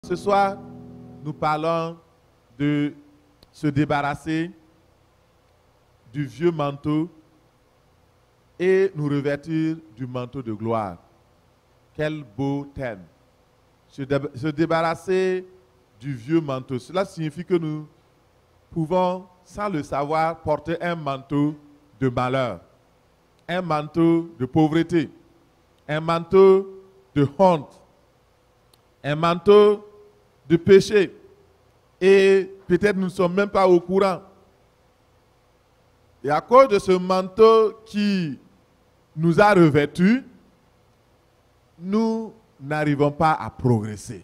Ce soir, nous parlons de se débarrasser du vieux manteau et nous revêtir du manteau de gloire. Quel beau thème. Se débarrasser du vieux manteau. Cela signifie que nous pouvons, sans le savoir, porter un manteau de malheur, un manteau de pauvreté, un manteau de honte, un manteau de péché. Et peut-être nous ne sommes même pas au courant. Et à cause de ce manteau qui nous a revêtus, nous n'arrivons pas à progresser.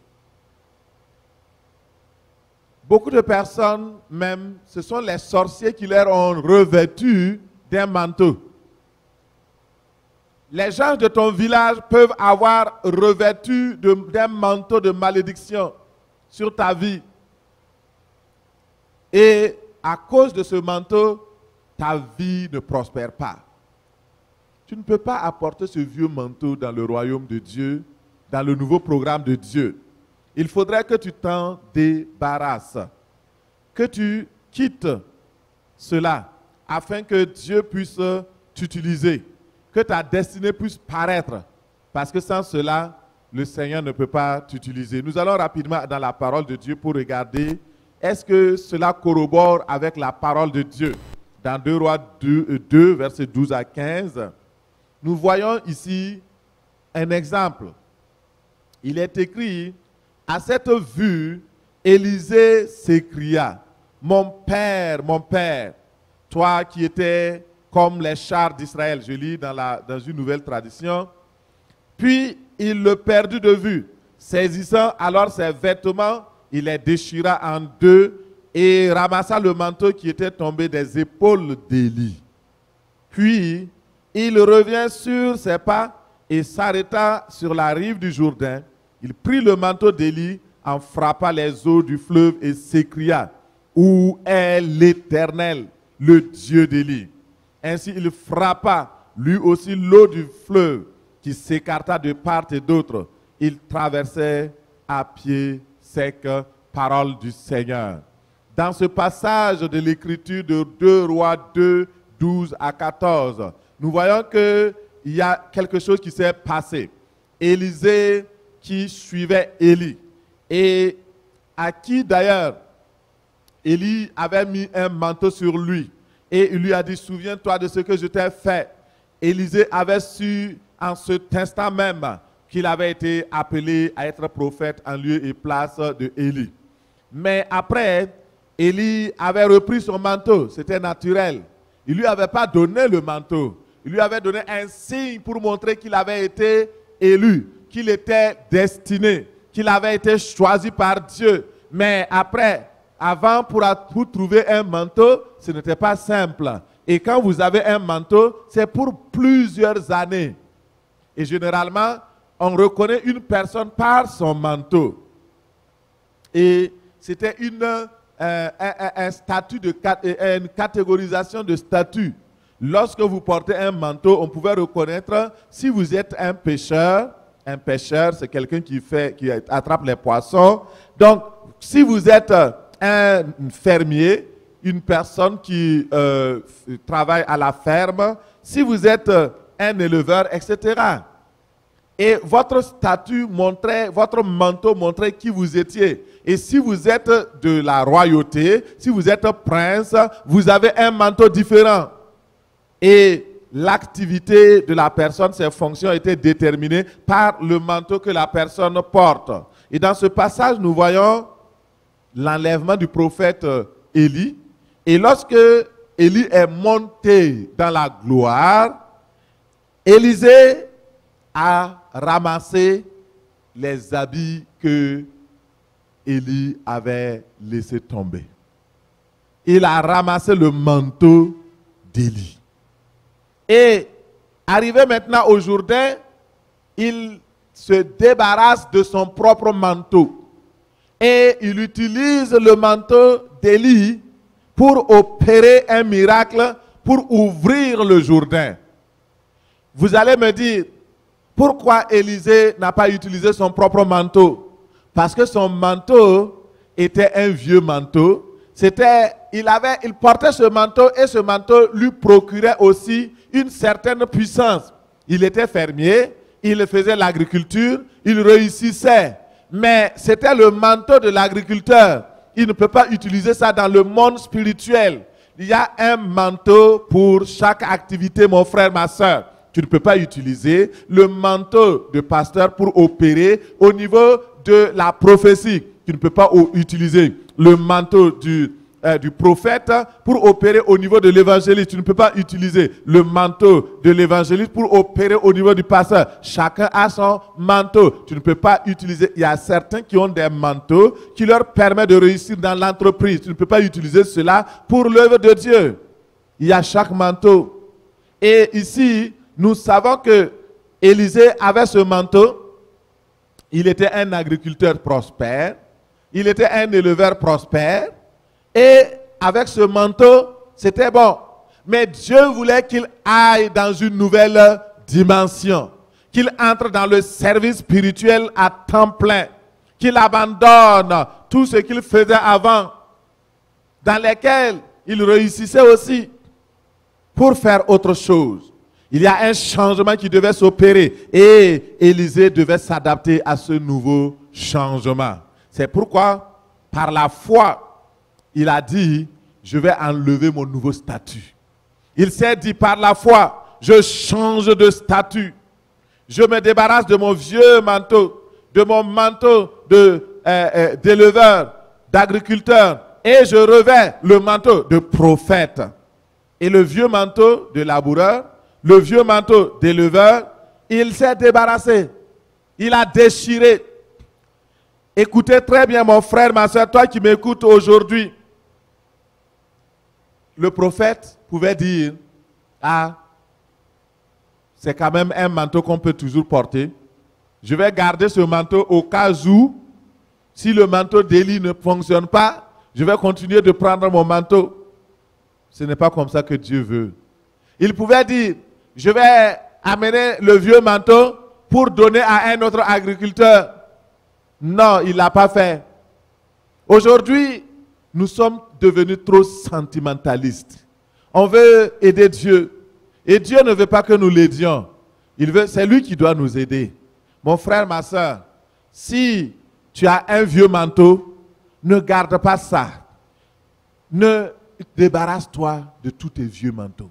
Beaucoup de personnes, même, ce sont les sorciers qui leur ont revêtu d'un manteau. Les gens de ton village peuvent avoir revêtu d'un manteau de malédiction sur ta vie. Et à cause de ce manteau, ta vie ne prospère pas. Tu ne peux pas apporter ce vieux manteau dans le royaume de Dieu, dans le nouveau programme de Dieu. Il faudrait que tu t'en débarrasses, que tu quittes cela, afin que Dieu puisse t'utiliser, que ta destinée puisse paraître, parce que sans cela, le Seigneur ne peut pas t'utiliser. Nous allons rapidement dans la parole de Dieu pour regarder, est-ce que cela corrobore avec la parole de Dieu. Dans 2 Rois 2, versets 12 à 15, nous voyons ici un exemple. Il est écrit, à cette vue, Élisée s'écria, mon père, toi qui étais comme les chars d'Israël. Je lis dans une nouvelle tradition. Puis il le perdit de vue. Saisissant alors ses vêtements, il les déchira en deux et ramassa le manteau qui était tombé des épaules d'Élie. Puis il revient sur ses pas et s'arrêta sur la rive du Jourdain. Il prit le manteau d'Élie, en frappa les eaux du fleuve et s'écria, où est l'Éternel, le Dieu d'Élie? Ainsi il frappa lui aussi l'eau du fleuve qui s'écarta de part et d'autre. Il traversait à pied sec, parole du Seigneur. Dans ce passage de l'écriture de 2 Rois 2, 12 à 14, nous voyons qu'il y a quelque chose qui s'est passé. Élisée qui suivait Élie et à qui d'ailleurs Élie avait mis un manteau sur lui et il lui a dit, souviens-toi de ce que je t'ai fait. Élisée avait su en cet instant même qu'il avait été appelé à être prophète en lieu et place de Élie. Mais après, Élie avait repris son manteau, c'était naturel. Il ne lui avait pas donné le manteau, il lui avait donné un signe pour montrer qu'il avait été élu, qu'il était destiné, qu'il avait été choisi par Dieu. Mais après, avant, pour trouver un manteau, ce n'était pas simple. Et quand vous avez un manteau, c'est pour plusieurs années. Et généralement, on reconnaît une personne par son manteau. Et c'était un statut, une catégorisation de statut. Lorsque vous portez un manteau, on pouvait reconnaître si vous êtes un pêcheur. Un pêcheur, c'est quelqu'un qui attrape les poissons. Donc, si vous êtes un fermier, une personne qui travaille à la ferme, si vous êtes un éleveur, etc. Et votre statut montrait, votre manteau montrait qui vous étiez. Et si vous êtes de la royauté, si vous êtes prince, vous avez un manteau différent. Et l'activité de la personne, ses fonctions étaient déterminées par le manteau que la personne porte. Et dans ce passage, nous voyons l'enlèvement du prophète Élie. Et lorsque Élie est monté dans la gloire, Élisée a ramassé les habits que Élie avait laissé tomber. Il a ramassé le manteau d'Élie. Et arrivé maintenant au Jourdain, il se débarrasse de son propre manteau. Et il utilise le manteau d'Élie pour opérer un miracle, pour ouvrir le Jourdain. Vous allez me dire, pourquoi Élisée n'a pas utilisé son propre manteau? Parce que son manteau était un vieux manteau. Il portait ce manteau et ce manteau lui procurait aussi une certaine puissance. Il était fermier, il faisait l'agriculture, il réussissait. Mais c'était le manteau de l'agriculteur. Il ne peut pas utiliser ça dans le monde spirituel. Il y a un manteau pour chaque activité, mon frère, ma soeur. Tu ne peux pas utiliser le manteau de pasteur pour opérer au niveau de la prophétie. Tu ne peux pas utiliser le manteau du prophète pour opérer au niveau de l'évangéliste. Tu ne peux pas utiliser le manteau de l'évangéliste pour opérer au niveau du pasteur. Chacun a son manteau. Tu ne peux pas utiliser. Il y a certains qui ont des manteaux qui leur permettent de réussir dans l'entreprise. Tu ne peux pas utiliser cela pour l'œuvre de Dieu. Il y a chaque manteau. Et ici, nous savons que Élisée avait ce manteau. Il était un agriculteur prospère. Il était un éleveur prospère. Et avec ce manteau, c'était bon. Mais Dieu voulait qu'il aille dans une nouvelle dimension. Qu'il entre dans le service spirituel à temps plein. Qu'il abandonne tout ce qu'il faisait avant. Dans lesquels il réussissait aussi. Pour faire autre chose. Il y a un changement qui devait s'opérer. Et Élisée devait s'adapter à ce nouveau changement. C'est pourquoi, par la foi, il a dit, je vais enlever mon nouveau statut. Il s'est dit par la foi, je change de statut. Je me débarrasse de mon vieux manteau, de mon manteau d'éleveur, d'agriculteur, et je revêts le manteau de prophète. Et le vieux manteau de laboureur, le vieux manteau d'éleveur, il s'est débarrassé. Il a déchiré. Écoutez très bien mon frère, ma soeur, toi qui m'écoutes aujourd'hui. Le prophète pouvait dire, ah, c'est quand même un manteau qu'on peut toujours porter. Je vais garder ce manteau au cas où, si le manteau d'Élie ne fonctionne pas, je vais continuer de prendre mon manteau. Ce n'est pas comme ça que Dieu veut. Il pouvait dire, je vais amener le vieux manteau pour donner à un autre agriculteur. Non, il ne l'a pas fait. Aujourd'hui, nous sommes devenus trop sentimentalistes. On veut aider Dieu. Et Dieu ne veut pas que nous l'aidions. C'est lui qui doit nous aider. Mon frère, ma soeur, si tu as un vieux manteau, ne garde pas ça. Ne débarrasse-toi de tous tes vieux manteaux.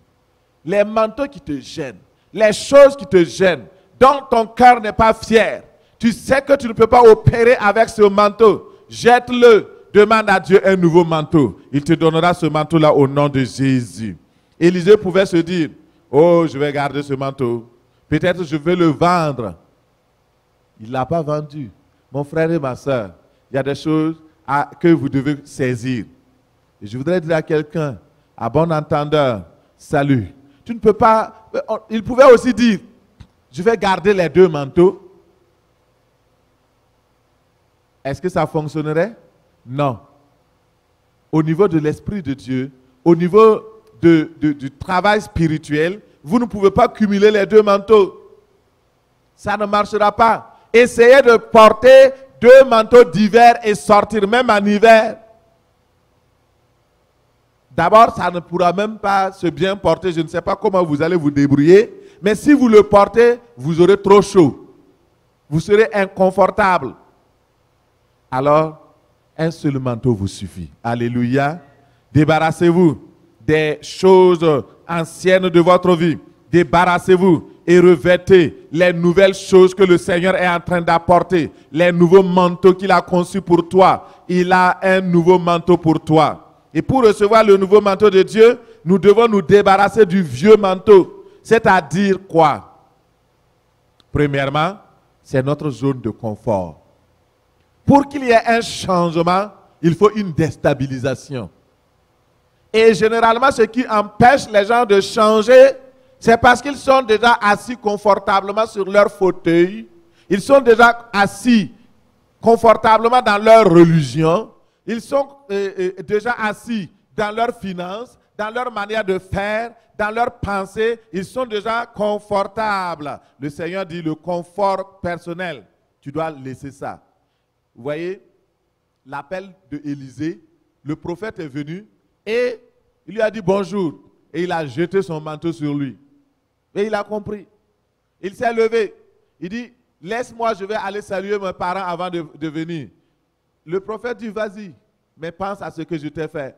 Les manteaux qui te gênent, les choses qui te gênent, dont ton cœur n'est pas fier. Tu sais que tu ne peux pas opérer avec ce manteau. Jette-le. Demande à Dieu un nouveau manteau. Il te donnera ce manteau-là au nom de Jésus. Élisée pouvait se dire, oh, je vais garder ce manteau. Peut-être je vais le vendre. Il ne l'a pas vendu. Mon frère et ma soeur, il y a des choses que vous devez saisir. Et je voudrais dire à quelqu'un, à bon entendeur, salut. Tu ne peux pas... Il pouvait aussi dire, je vais garder les deux manteaux. Est-ce que ça fonctionnerait? Non. Au niveau de l'Esprit de Dieu, au niveau du travail spirituel, vous ne pouvez pas cumuler les deux manteaux. Ça ne marchera pas. Essayez de porter deux manteaux d'hiver et sortir même en hiver. D'abord, ça ne pourra même pas se bien porter. Je ne sais pas comment vous allez vous débrouiller. Mais si vous le portez, vous aurez trop chaud. Vous serez inconfortable. Alors, un seul manteau vous suffit. Alléluia. Débarrassez-vous des choses anciennes de votre vie. Débarrassez-vous et revêtez les nouvelles choses que le Seigneur est en train d'apporter. Les nouveaux manteaux qu'il a conçus pour toi. Il a un nouveau manteau pour toi. Et pour recevoir le nouveau manteau de Dieu, nous devons nous débarrasser du vieux manteau. C'est-à-dire quoi? Premièrement, c'est notre zone de confort. Pour qu'il y ait un changement, il faut une déstabilisation. Et généralement, ce qui empêche les gens de changer, c'est parce qu'ils sont déjà assis confortablement sur leur fauteuil. Ils sont déjà assis confortablement dans leur religion. Ils sont déjà assis dans leurs finances, dans leur manière de faire, dans leurs pensées. Ils sont déjà confortables. Le Seigneur dit le confort personnel. Tu dois laisser ça. Vous voyez, l'appel de Élisée, le prophète est venu et il lui a dit bonjour. Et il a jeté son manteau sur lui. Et il a compris. Il s'est levé. Il dit, laisse-moi, je vais aller saluer mes parents avant de venir. Le prophète dit, vas-y, mais pense à ce que je t'ai fait.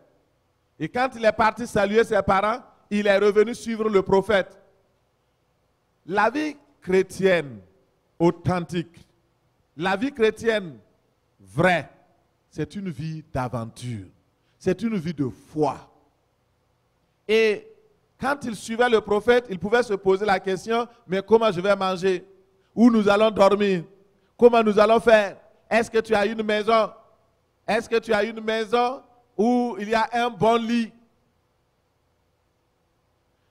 Et quand il est parti saluer ses parents, il est revenu suivre le prophète. La vie chrétienne authentique, la vie chrétienne vraie, c'est une vie d'aventure. C'est une vie de foi. Et quand il suivait le prophète, il pouvait se poser la question, mais comment je vais manger? Où nous allons dormir? Comment nous allons faire? Est-ce que tu as une maison? Est-ce que tu as une maison où il y a un bon lit?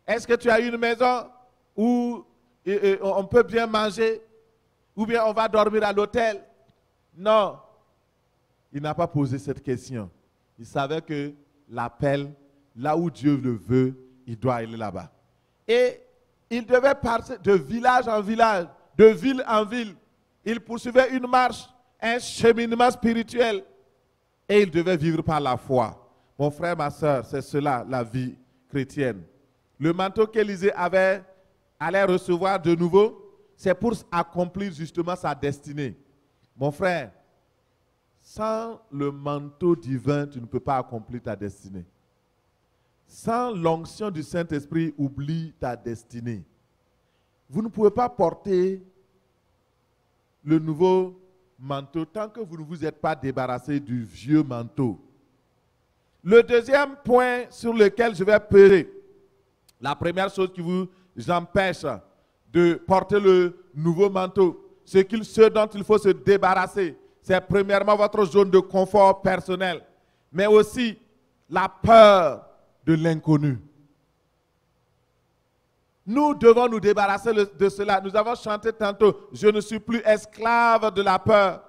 Est-ce que tu as une maison où on peut bien manger? Ou bien on va dormir à l'hôtel? Non. Il n'a pas posé cette question. Il savait que l'appel, là où Dieu le veut, il doit aller là-bas. Et il devait partir de village en village, de ville en ville. Il poursuivait une marche, un cheminement spirituel. Et il devait vivre par la foi. Mon frère, ma soeur, c'est cela, la vie chrétienne. Le manteau qu'Élisée allait recevoir de nouveau, c'est pour accomplir justement sa destinée. Mon frère, sans le manteau divin, tu ne peux pas accomplir ta destinée. Sans l'onction du Saint-Esprit, oublie ta destinée. Vous ne pouvez pas porter le nouveau manteau tant que vous ne vous êtes pas débarrassé du vieux manteau. Le deuxième point sur lequel je vais pérer, la première chose qui vous empêche de porter le nouveau manteau, ce dont il faut se débarrasser, c'est premièrement votre zone de confort personnel, mais aussi la peur de l'inconnu. Nous devons nous débarrasser de cela. Nous avons chanté tantôt, je ne suis plus esclave de la peur.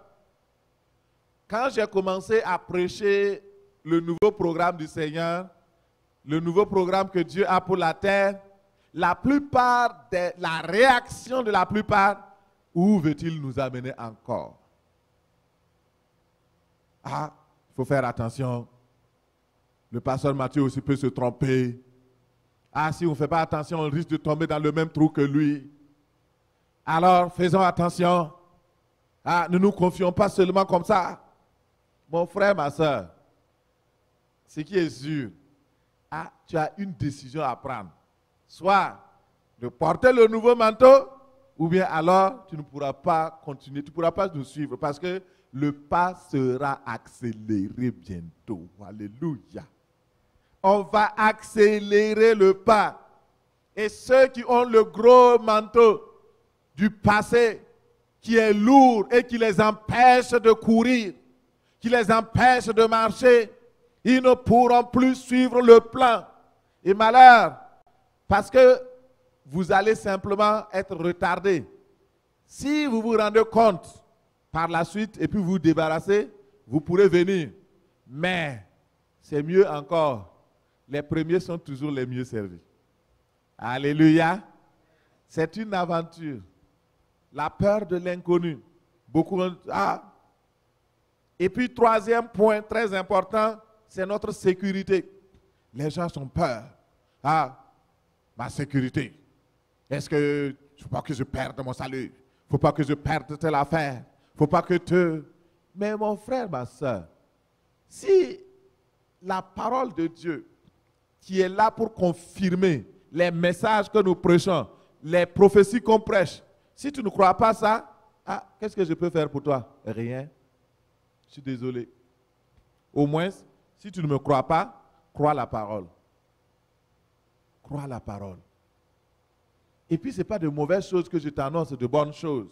Quand j'ai commencé à prêcher le nouveau programme du Seigneur, le nouveau programme que Dieu a pour la terre, la réaction de la plupart, où veut-il nous amener encore? Ah, il faut faire attention. Le pasteur Matthieu aussi peut se tromper. Ah, si on ne fait pas attention, on risque de tomber dans le même trou que lui. Alors, faisons attention. Ah, ne nous confions pas seulement comme ça. Mon frère, ma soeur, ce qui est sûr, tu as une décision à prendre. Soit de porter le nouveau manteau, ou bien alors tu ne pourras pas continuer, tu ne pourras pas nous suivre parce que le pas sera accéléré bientôt. Alléluia. On va accélérer le pas. Et ceux qui ont le gros manteau du passé, qui est lourd et qui les empêche de courir, qui les empêche de marcher, ils ne pourront plus suivre le plan. Et malheur, parce que vous allez simplement être retardé. Si vous vous rendez compte par la suite et puis vous vous débarrassez, vous pourrez venir. Mais c'est mieux encore. Les premiers sont toujours les mieux servis. Alléluia. C'est une aventure. La peur de l'inconnu. Beaucoup. Et puis, troisième point très important, c'est notre sécurité. Les gens ont peur. Ma sécurité. Est-ce que il ne faut pas que je perde mon salut? Il ne faut pas que je perde telle affaire. Il ne faut pas que Mais mon frère, ma soeur, si la parole de Dieu qui est là pour confirmer les messages que nous prêchons, les prophéties qu'on prêche, si tu ne crois pas ça, qu'est-ce que je peux faire pour toi? Rien. Je suis désolé. Au moins, si tu ne me crois pas, crois la parole. Crois la parole. Et puis, ce n'est pas de mauvaises choses que je t'annonce, c'est de bonnes choses.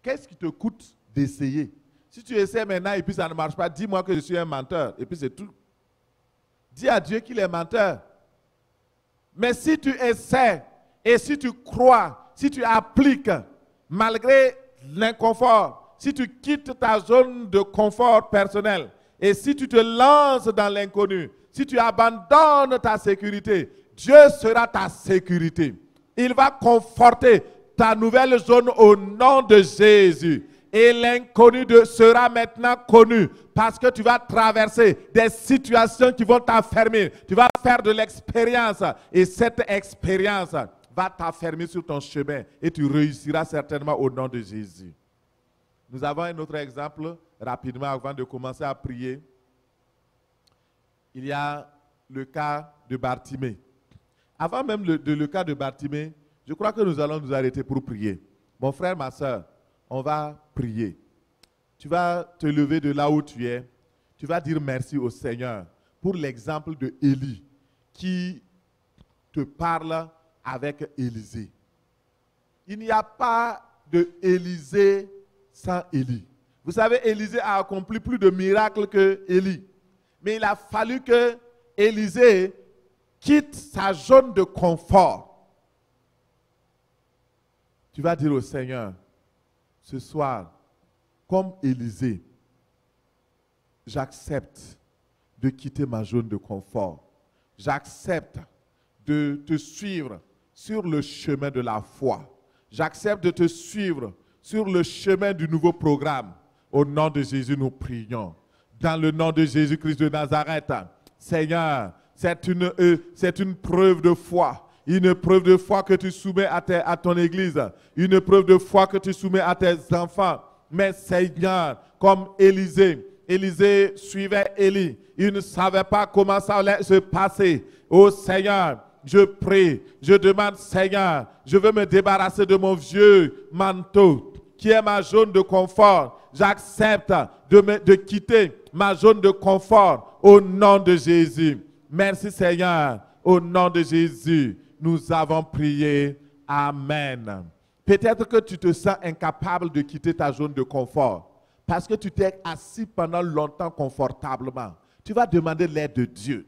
Qu'est-ce qui te coûte d'essayer? Si tu essaies maintenant et puis ça ne marche pas, dis-moi que je suis un menteur. Et puis c'est tout. Dis à Dieu qu'il est menteur. Mais si tu essaies et si tu crois, si tu appliques, malgré l'inconfort, si tu quittes ta zone de confort personnel et si tu te lances dans l'inconnu, si tu abandonnes ta sécurité, Dieu sera ta sécurité. Il va conforter ta nouvelle zone au nom de Jésus. Et l'inconnu sera maintenant connu parce que tu vas traverser des situations qui vont t'affermir. Tu vas faire de l'expérience et cette expérience va t'affermir sur ton chemin et tu réussiras certainement au nom de Jésus. Nous avons un autre exemple rapidement avant de commencer à prier. Il y a le cas de Bartimée. Avant même le cas de Bartimée, je crois que nous allons nous arrêter pour prier. Mon frère, ma soeur, on va prier. Tu vas te lever de là où tu es. Tu vas dire merci au Seigneur pour l'exemple de Élie qui te parle avec Élisée. Il n'y a pas de Élisée sans Élie. Vous savez, Élisée a accompli plus de miracles que Élie. Mais il a fallu que Élisée quitte sa zone de confort. Tu vas dire au Seigneur, ce soir, comme Élisée, j'accepte de quitter ma zone de confort. J'accepte de te suivre sur le chemin de la foi. J'accepte de te suivre sur le chemin du nouveau programme. Au nom de Jésus, nous prions. Dans le nom de Jésus-Christ de Nazareth, Seigneur, c'est une preuve de foi. Une preuve de foi que tu soumets à ton église. Une preuve de foi que tu soumets à tes enfants. Mais Seigneur, comme Élisée suivait Élie. Il ne savait pas comment ça allait se passer. Oh Seigneur, je prie, je demande, Seigneur, je veux me débarrasser de mon vieux manteau qui est ma zone de confort. J'accepte de quitter ma zone de confort au nom de Jésus. Merci Seigneur, au nom de Jésus, nous avons prié. Amen. Peut-être que tu te sens incapable de quitter ta zone de confort parce que tu t'es assis pendant longtemps confortablement. Tu vas demander l'aide de Dieu.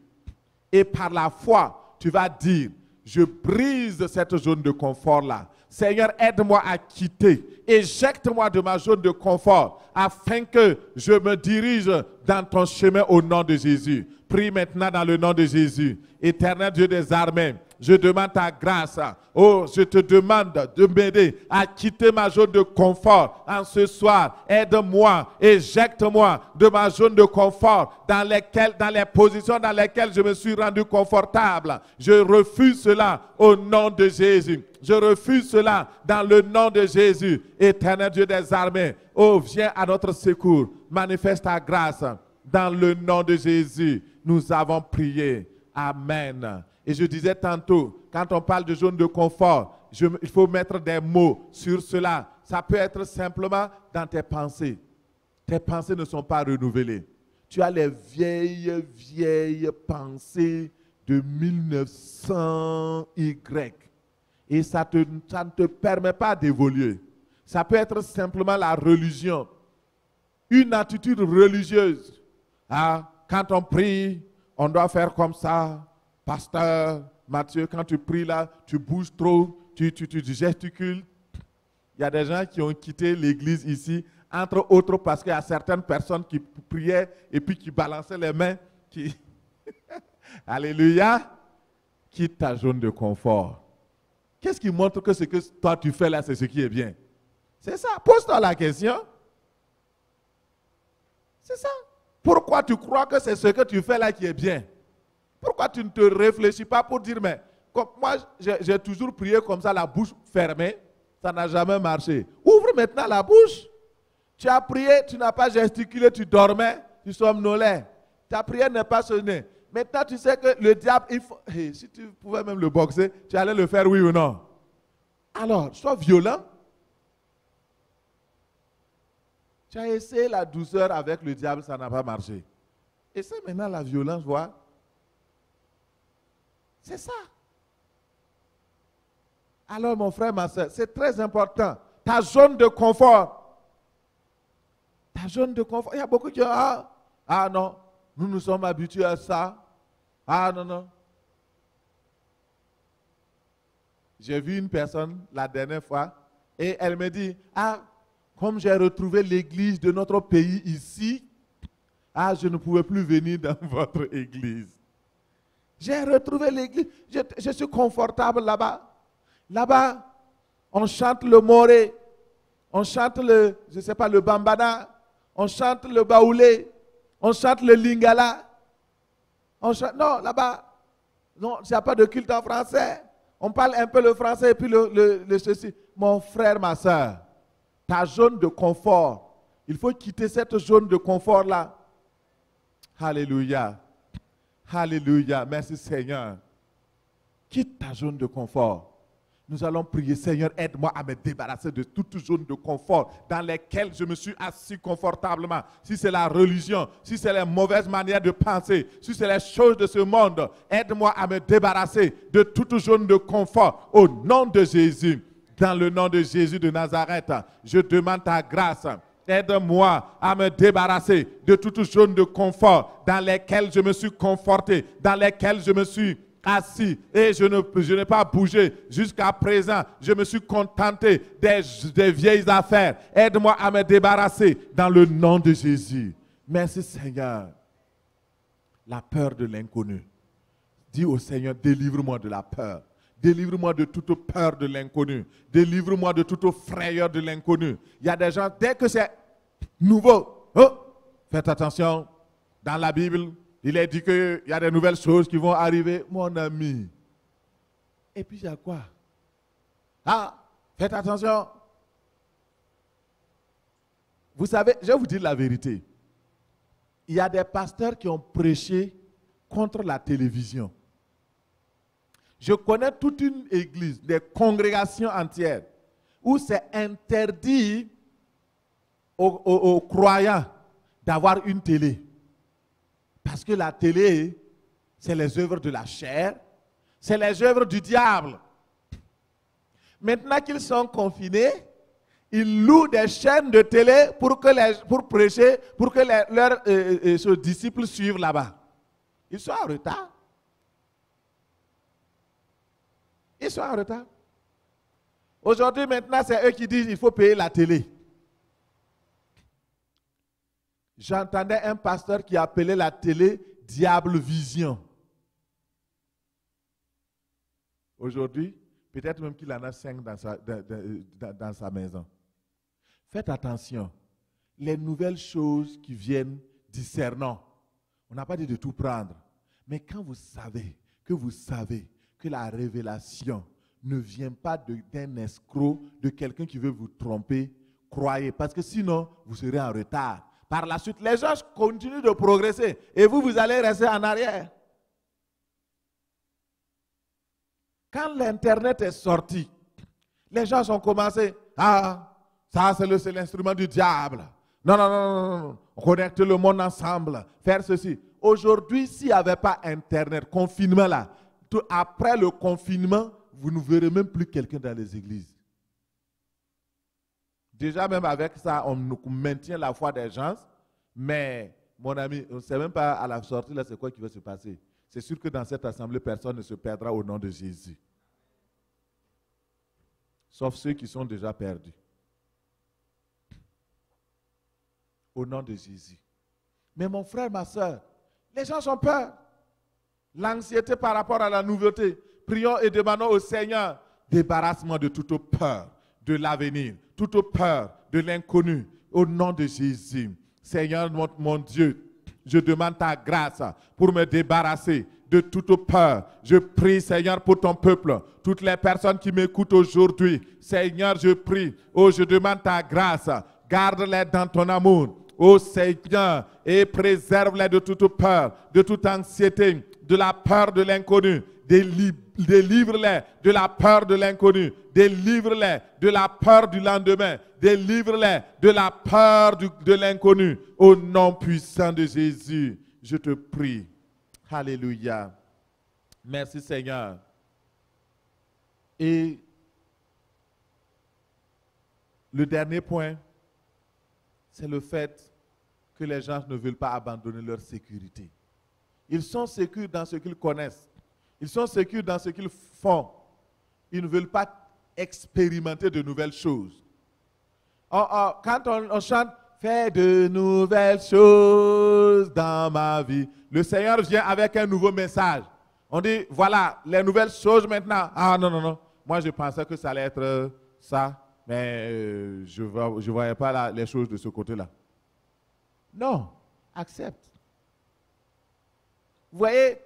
Et par la foi, tu vas dire, je brise cette zone de confort-là. Seigneur, aide-moi à quitter. Éjecte-moi de ma zone de confort afin que je me dirige dans ton chemin au nom de Jésus. Prie maintenant dans le nom de Jésus. Éternel Dieu des armées, je demande ta grâce. Oh, je te demande de m'aider à quitter ma zone de confort en ce soir. Aide-moi, éjecte-moi de ma zone de confort dans les positions dans lesquelles je me suis rendu confortable. Je refuse cela au nom de Jésus. Je refuse cela dans le nom de Jésus. Éternel Dieu des armées, oh, viens à notre secours. Manifeste ta grâce dans le nom de Jésus. Nous avons prié. Amen. Et je disais tantôt, quand on parle de zone de confort, il faut mettre des mots sur cela. Ça peut être simplement dans tes pensées. Tes pensées ne sont pas renouvelées. Tu as les vieilles pensées de 1900 Y. Et ça ne te permet pas d'évoluer. Ça peut être simplement la religion. Une attitude religieuse. Ah, quand on prie, on doit faire comme ça. Pasteur Mathieu, quand tu pries là, tu bouges trop, tu gesticules. Il y a des gens qui ont quitté l'église ici, entre autres parce qu'il y a certaines personnes qui priaient et puis qui balançaient les mains. Alléluia. Quitte ta zone de confort. Qu'est-ce qui montre que ce que toi tu fais là, c'est ce qui est bien? C'est ça. Pose-toi la question. C'est ça. Pourquoi tu crois que c'est ce que tu fais là qui est bien? Pourquoi tu ne te réfléchis pas pour dire, mais comme moi, j'ai toujours prié comme ça, la bouche fermée, ça n'a jamais marché. Ouvre maintenant la bouche. Tu as prié, tu n'as pas gesticulé, tu dormais, tu somnolais. Ta prière n'est pas sonnée. Maintenant, tu sais que le diable, si tu pouvais même le boxer, tu allais le faire, oui ou non? Alors, sois violent. Tu as essayé la douceur avec le diable, ça n'a pas marché. Essaie maintenant la violence, vois. C'est ça. Alors, mon frère, ma soeur, c'est très important. Ta zone de confort. Ta zone de confort. Il y a beaucoup qui disent, ah non, nous sommes habitués à ça. Ah non. J'ai vu une personne la dernière fois et elle me dit, comme j'ai retrouvé l'église de notre pays ici, je ne pouvais plus venir dans votre église. J'ai retrouvé l'église, je suis confortable là-bas. Là-bas, on chante le moré, On chante le, je ne sais pas, le bambana, on chante le baoulé, on chante le lingala. On chante, non, là-bas, non, il n'y a pas de culte en français. On parle un peu le français et puis le ceci. Mon frère, ma soeur, ta zone de confort, il faut quitter cette zone de confort-là. Alléluia. Alléluia. Merci Seigneur. Quitte ta zone de confort. Nous allons prier, Seigneur, aide-moi à me débarrasser de toute zone de confort dans lesquelles je me suis assis confortablement. Si c'est la religion, si c'est les mauvaises manières de penser, si c'est les choses de ce monde, aide-moi à me débarrasser de toute zone de confort. Au nom de Jésus, dans le nom de Jésus de Nazareth, je demande ta grâce. Aide-moi à me débarrasser de toute zone de confort dans lesquelles je me suis conforté, dans lesquelles je me suis assis et je n'ai pas bougé. Jusqu'à présent, je me suis contenté des vieilles affaires. Aide-moi à me débarrasser dans le nom de Jésus. Merci Seigneur. La peur de l'inconnu. Dis au Seigneur, délivre-moi de la peur. Délivre-moi de toute peur de l'inconnu. Délivre-moi de toute frayeur de l'inconnu. Il y a des gens, dès que c'est nouveau, oh, faites attention, dans la Bible, il est dit qu'il y a des nouvelles choses qui vont arriver, mon ami. Et puis il y a quoi? Ah, faites attention. Vous savez, je vais vous dire la vérité. Il y a des pasteurs qui ont prêché contre la télévision. Je connais toute une église, des congrégations entières, où c'est interdit aux croyants d'avoir une télé. Parce que la télé, c'est les œuvres de la chair, c'est les œuvres du diable. Maintenant qu'ils sont confinés, ils louent des chaînes de télé pour prêcher, pour que leurs disciples suivent là-bas. Ils sont en retard. Ils sont en retard. Aujourd'hui, maintenant, c'est eux qui disent qu'il faut payer la télé. J'entendais un pasteur qui appelait la télé Diable Vision. Aujourd'hui, peut-être même qu'il en a 5 dans sa maison. Faites attention. Les nouvelles choses qui viennent discernant. On n'a pas dit de tout prendre. Mais quand vous savez que la révélation ne vient pas d'un escroc, de quelqu'un qui veut vous tromper, croyez. Parce que sinon, vous serez en retard. Par la suite, les gens continuent de progresser et vous allez rester en arrière. Quand l'Internet est sorti, les gens ont commencé, ah, ça c'est l'instrument du diable. Non, non, non, non, connecter le monde ensemble, faire ceci. Aujourd'hui, s'il n'y avait pas Internet, confinement là, après le confinement, vous ne verrez même plus quelqu'un dans les églises. Déjà, même avec ça, on maintient la foi des gens, mais, mon ami, on ne sait même pas à la sortie, là, c'est quoi qui va se passer. C'est sûr que dans cette assemblée, personne ne se perdra au nom de Jésus. Sauf ceux qui sont déjà perdus. Au nom de Jésus. Mais mon frère, ma soeur, les gens ont peur. L'anxiété par rapport à la nouveauté. Prions et demandons au Seigneur, débarrasse-moi de toute peur de l'avenir, toute peur de l'inconnu, au nom de Jésus. Seigneur, mon Dieu, je demande ta grâce pour me débarrasser de toute peur. Je prie, Seigneur, pour ton peuple, toutes les personnes qui m'écoutent aujourd'hui. Seigneur, je prie, oh, je demande ta grâce. Garde-les dans ton amour, oh Seigneur, et préserve-les de toute peur, de toute anxiété, de la peur de l'inconnu. Délivre-les de la peur de l'inconnu. Délivre-les de la peur du lendemain. Délivre-les de la peur de l'inconnu. Au nom puissant de Jésus, je te prie. Alléluia. Merci Seigneur. Et le dernier point, c'est le fait que les gens ne veulent pas abandonner leur sécurité. Ils sont sécures dans ce qu'ils connaissent. Ils sont sécures dans ce qu'ils font. Ils ne veulent pas expérimenter de nouvelles choses. Quand on chante « Fais de nouvelles choses dans ma vie », le Seigneur vient avec un nouveau message. On dit « Voilà, les nouvelles choses maintenant. » Ah non, non, non. Moi, je pensais que ça allait être ça. Mais je ne voyais pas les choses de ce côté-là. Non, accepte. Vous voyez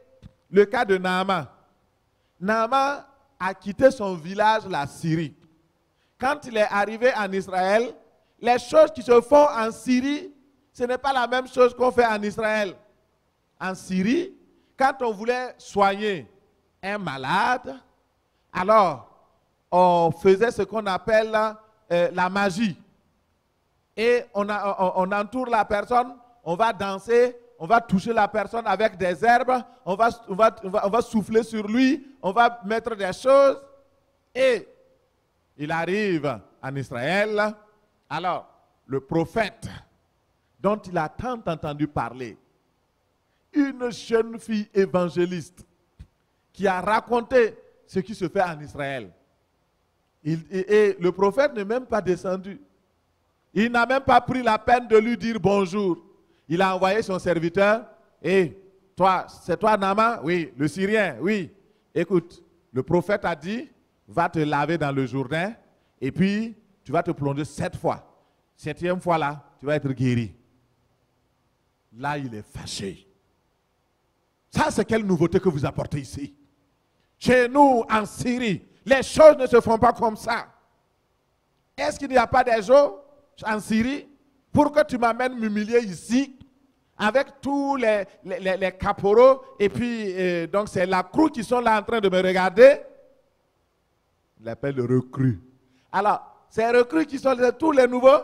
le cas de Naaman. Naaman a quitté son village, la Syrie. Quand il est arrivé en Israël, les choses qui se font en Syrie, ce n'est pas la même chose qu'on fait en Israël. En Syrie, quand on voulait soigner un malade, alors on faisait ce qu'on appelle la magie. Et on entoure la personne, on va danser, on va toucher la personne avec des herbes, on va souffler sur lui, on va mettre des choses. Et il arrive en Israël. Alors, le prophète dont il a tant entendu parler, une jeune fille évangéliste qui a raconté ce qui se fait en Israël. Et le prophète n'est même pas descendu. Il n'a même pas pris la peine de lui dire bonjour. Il a envoyé son serviteur. Et toi, c'est toi Naaman? Oui. Le Syrien? Oui. Écoute, le prophète a dit, va te laver dans le Jourdain et puis tu vas te plonger 7 fois. 7e fois là, tu vas être guéri. Là, il est fâché. Ça, c'est quelle nouveauté que vous apportez ici? Chez nous, en Syrie, les choses ne se font pas comme ça. Est-ce qu'il n'y a pas des eaux en Syrie pour que tu m'amènes m'humilier ici avec tous les caporaux et puis donc c'est la crue qui sont là en train de me regarder? Il l'appelle le recrue. Alors, ces recrues qui sont tous les nouveaux,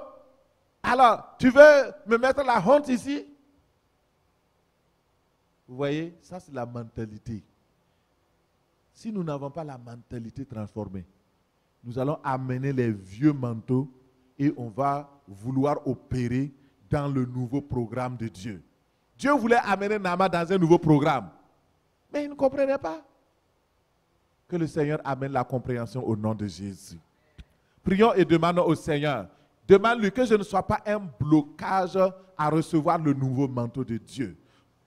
alors tu veux me mettre la honte ici? Vous voyez, ça c'est la mentalité. Si nous n'avons pas la mentalité transformée, nous allons amener les vieux manteaux et on va vouloir opérer dans le nouveau programme de Dieu. Dieu voulait amener Naaman dans un nouveau programme, mais il ne comprenait pas. Que le Seigneur amène la compréhension au nom de Jésus. Prions et demandons au Seigneur, demande-lui que je ne sois pas un blocage à recevoir le nouveau manteau de Dieu.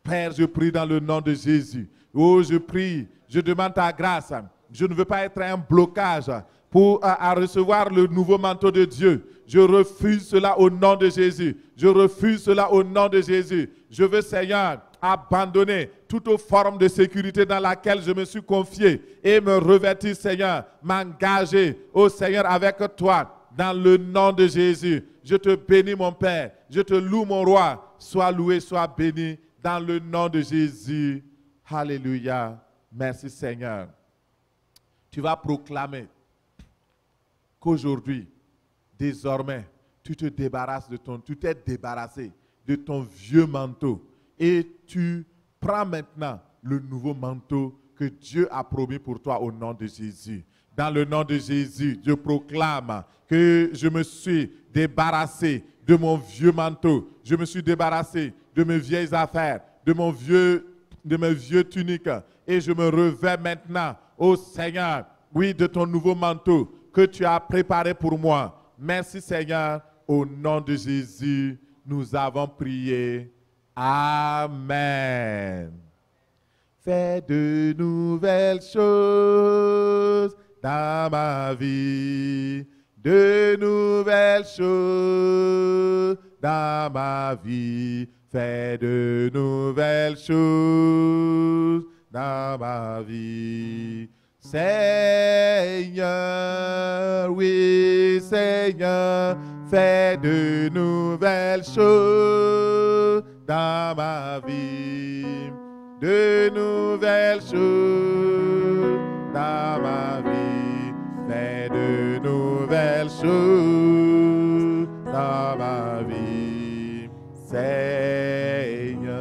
Père, je prie dans le nom de Jésus. Oh, je prie, je demande ta grâce. Je ne veux pas être un blocage à recevoir le nouveau manteau de Dieu. Je refuse cela au nom de Jésus. Je refuse cela au nom de Jésus. Je veux, Seigneur, abandonner toute forme de sécurité dans laquelle je me suis confié et me revêtir, Seigneur, m'engager, oh Seigneur, avec toi, dans le nom de Jésus. Je te bénis, mon Père. Je te loue, mon Roi. Sois loué, sois béni, dans le nom de Jésus. Alléluia. Merci, Seigneur. Tu vas proclamer qu'aujourd'hui, désormais, tu t'es débarrassé de ton vieux manteau et tu prends maintenant le nouveau manteau que Dieu a promis pour toi au nom de Jésus. Dans le nom de Jésus, je proclame que je me suis débarrassé de mon vieux manteau. Je me suis débarrassé de mes vieilles affaires, de mes vieux tuniques. Et je me revêts maintenant, ô Seigneur, oui, de ton nouveau manteau que tu as préparé pour moi. Merci Seigneur, au nom de Jésus, nous avons prié. Amen. Fais de nouvelles choses dans ma vie, de nouvelles choses dans ma vie. Fais de nouvelles choses dans ma vie. Seigneur, oui Seigneur, fais de nouvelles choses dans ma vie, de nouvelles choses dans ma vie, fais de nouvelles choses dans ma vie. Seigneur,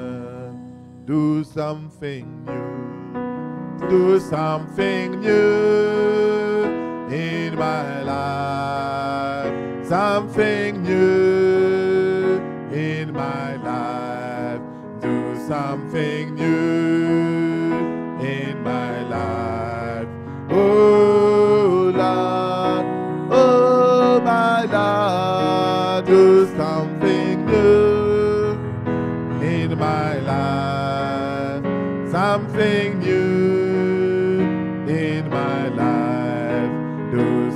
do something new. Do something new in my life, something new in my life. Do something new in my life. Oh Lord, oh my Lord, do something new in my life, something new.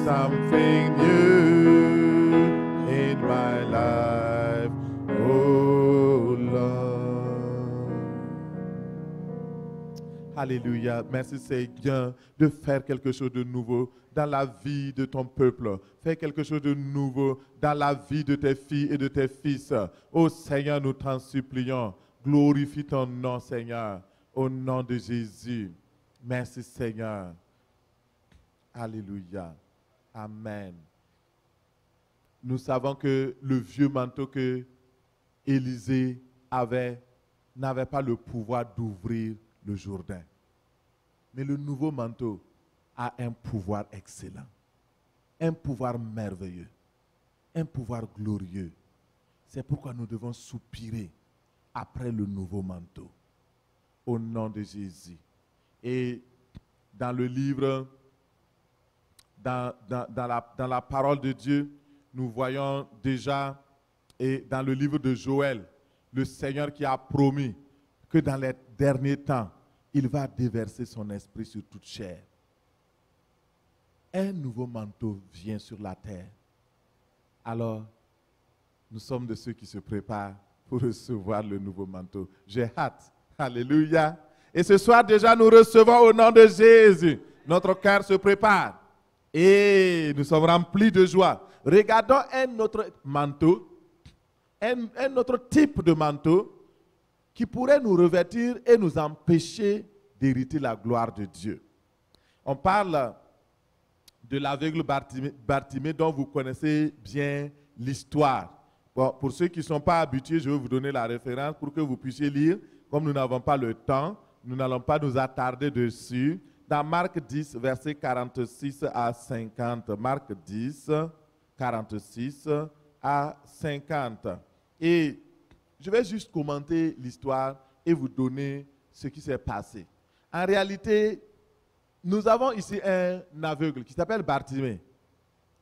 Something new Alléluia. Merci Seigneur de faire quelque chose de nouveau dans la vie de ton peuple. Fais quelque chose de nouveau dans la vie de tes filles et de tes fils. Ô Seigneur, nous t'en supplions. Glorifie ton nom, Seigneur, au nom de Jésus. Merci Seigneur. Alléluia. Amen. Nous savons que le vieux manteau que Élisée avait n'avait pas le pouvoir d'ouvrir le Jourdain. Mais le nouveau manteau a un pouvoir excellent, un pouvoir merveilleux, un pouvoir glorieux. C'est pourquoi nous devons soupirer après le nouveau manteau, au nom de Jésus. Et dans le livre, dans la parole de Dieu, nous voyons déjà, et dans le livre de Joël, le Seigneur qui a promis que dans les derniers temps, il va déverser son esprit sur toute chair. Un nouveau manteau vient sur la terre. Alors, nous sommes de ceux qui se préparent pour recevoir le nouveau manteau. J'ai hâte. Alléluia. Et ce soir déjà, nous recevons au nom de Jésus. Notre cœur se prépare. Et nous sommes remplis de joie. Regardons un autre manteau, un autre type de manteau qui pourrait nous revêtir et nous empêcher d'hériter la gloire de Dieu. On parle de l'aveugle Bartimée dont vous connaissez bien l'histoire. Bon, pour ceux qui ne sont pas habitués, je vais vous donner la référence pour que vous puissiez lire. Comme nous n'avons pas le temps, nous n'allons pas nous attarder dessus. Dans Marc 10, versets 46 à 50. Marc 10, 46 à 50. Et je vais juste commenter l'histoire et vous donner ce qui s'est passé. En réalité, nous avons ici un aveugle qui s'appelle Bartimée.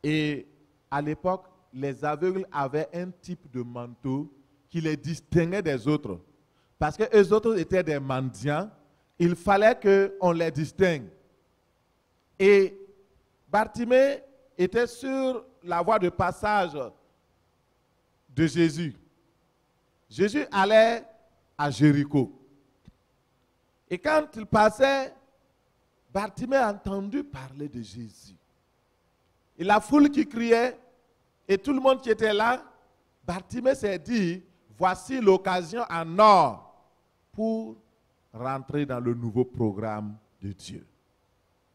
Et à l'époque, les aveugles avaient un type de manteau qui les distinguait des autres. Parce que eux autres étaient des mendiants, il fallait qu'on les distingue. Et Bartimée était sur la voie de passage de Jésus. Jésus allait à Jéricho. Et quand il passait, Bartimée a entendu parler de Jésus. Et la foule qui criait, et tout le monde qui était là, Bartimée s'est dit, voici l'occasion en or pour rentrer dans le nouveau programme de Dieu,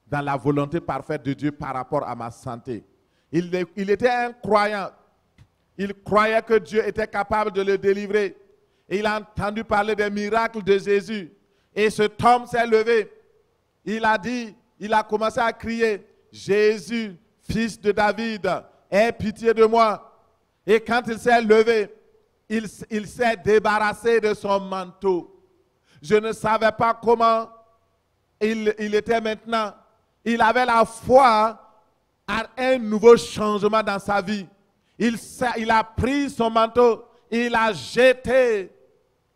dans la volonté parfaite de Dieu par rapport à ma santé. Il était un croyant. Il croyait que Dieu était capable de le délivrer. Et il a entendu parler des miracles de Jésus. Et cet homme s'est levé. Il a dit, il a commencé à crier, Jésus, fils de David, aie pitié de moi. Et quand il s'est levé, il s'est débarrassé de son manteau. Je ne savais pas comment il était maintenant. Il avait la foi à un nouveau changement dans sa vie. Il a pris son manteau, il l'a jeté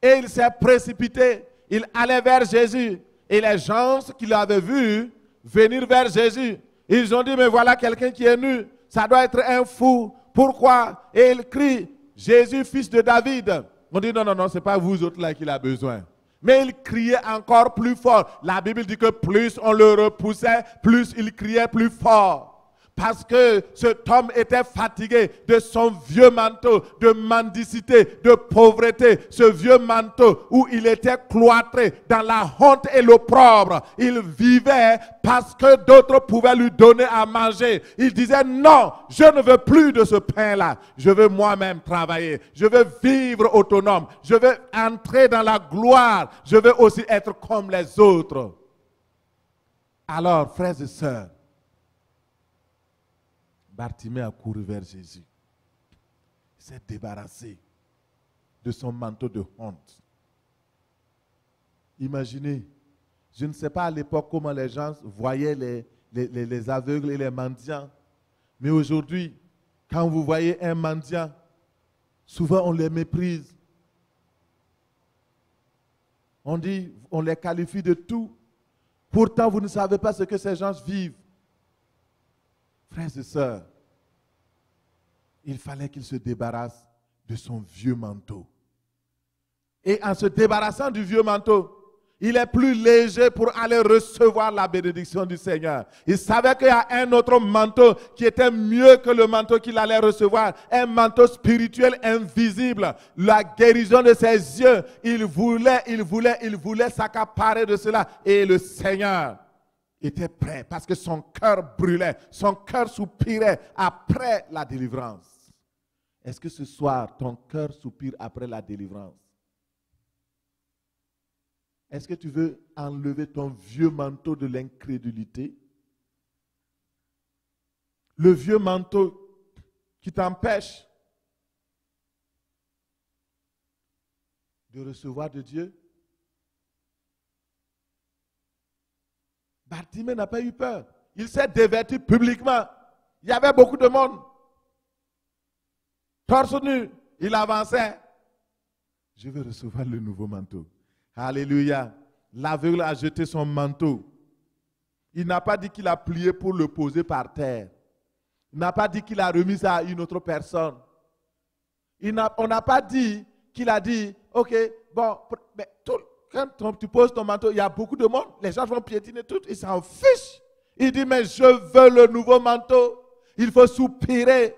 et il s'est précipité. Il allait vers Jésus. Et les gens qui l'avaient vu venir vers Jésus, ils ont dit, mais voilà quelqu'un qui est nu. Ça doit être un fou. Pourquoi? Et il crie, Jésus, fils de David. On dit, non, non, non, ce n'est pas vous autres là qu'il a besoin. Mais il criait encore plus fort. La Bible dit que plus on le repoussait, plus il criait plus fort. Parce que cet homme était fatigué de son vieux manteau de mendicité, de pauvreté. Ce vieux manteau où il était cloîtré dans la honte et l'opprobre. Il vivait parce que d'autres pouvaient lui donner à manger. Il disait non, je ne veux plus de ce pain-là. Je veux moi-même travailler. Je veux vivre autonome. Je veux entrer dans la gloire. Je veux aussi être comme les autres. Alors, frères et sœurs, Bartimée a couru vers Jésus. Il s'est débarrassé de son manteau de honte. Imaginez, je ne sais pas à l'époque comment les gens voyaient les aveugles et les mendiants. Mais aujourd'hui, quand vous voyez un mendiant, souvent on les méprise. On dit, on les qualifie de tout. Pourtant, vous ne savez pas ce que ces gens vivent. Frères et sœurs, il fallait qu'il se débarrasse de son vieux manteau. Et en se débarrassant du vieux manteau, Il est plus léger pour aller recevoir la bénédiction du Seigneur. Il savait qu'il y a un autre manteau qui était mieux que le manteau qu'il allait recevoir. Un manteau spirituel invisible. La guérison de ses yeux. Il voulait s'accaparer de cela. Et le Seigneur était prêt parce que son cœur brûlait. Son cœur soupirait après la délivrance. Est-ce que ce soir, ton cœur soupire après la délivrance? Est-ce que tu veux enlever ton vieux manteau de l'incrédulité? Le vieux manteau qui t'empêche de recevoir de Dieu? Bartimée n'a pas eu peur. Il s'est dévêtu publiquement. Il y avait beaucoup de monde. Torse nu, il avançait. Je veux recevoir le nouveau manteau. Alléluia. L'aveugle a jeté son manteau. Il n'a pas dit qu'il a plié pour le poser par terre. Il n'a pas dit qu'il a remis ça à une autre personne. On n'a pas dit qu'il a dit, ok, bon, mais quand tu poses ton manteau, il y a beaucoup de monde, les gens vont piétiner tout, ils s'en fichent. Il dit, mais je veux le nouveau manteau. Il faut soupirer.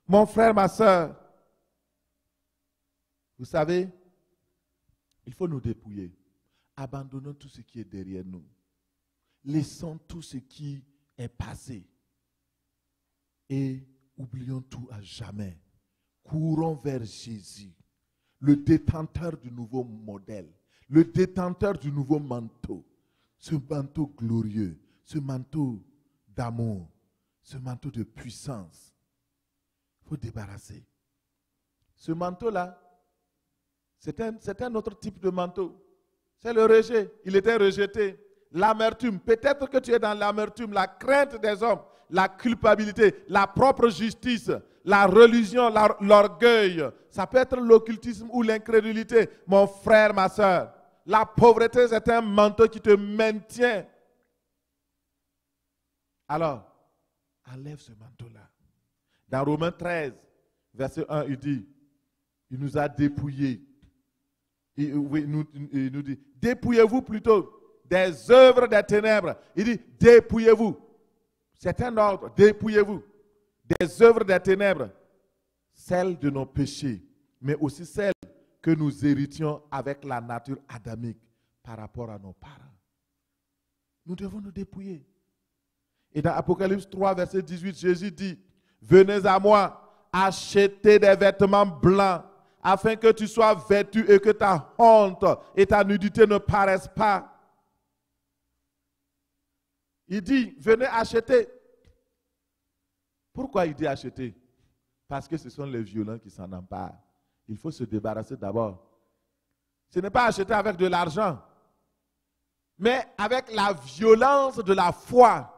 Mon frère, ma soeur, vous savez, il faut nous dépouiller. Abandonnons tout ce qui est derrière nous. Laissons tout ce qui est passé. Et oublions tout à jamais. Courons vers Jésus, le détenteur du nouveau modèle, le détenteur du nouveau manteau. Ce manteau glorieux, ce manteau d'amour, ce manteau de puissance. Il faut débarrasser. Ce manteau-là, c'est un autre type de manteau. C'est le rejet. Il était rejeté. L'amertume. Peut-être que tu es dans l'amertume, la crainte des hommes, la culpabilité, la propre justice, la religion, l'orgueil. Ça peut être l'occultisme ou l'incrédulité. Mon frère, ma soeur, la pauvreté, c'est un manteau qui te maintient. Alors, enlève ce manteau-là. Dans Romains 13, verset 1, il dit, il nous a dépouillés. Il nous dit, dépouillez-vous plutôt des œuvres des ténèbres. Il dit, dépouillez-vous. C'est un ordre, dépouillez-vous des œuvres des ténèbres, celles de nos péchés, mais aussi celles que nous héritions avec la nature adamique par rapport à nos parents. Nous devons nous dépouiller. Et dans Apocalypse 3, verset 18, Jésus dit, venez à moi, achetez des vêtements blancs, afin que tu sois vêtu et que ta honte et ta nudité ne paraissent pas. Il dit, venez acheter. Pourquoi il dit acheter? Parce que ce sont les violents qui s'en emparent. Il faut se débarrasser d'abord. Ce n'est pas acheter avec de l'argent, mais avec la violence de la foi,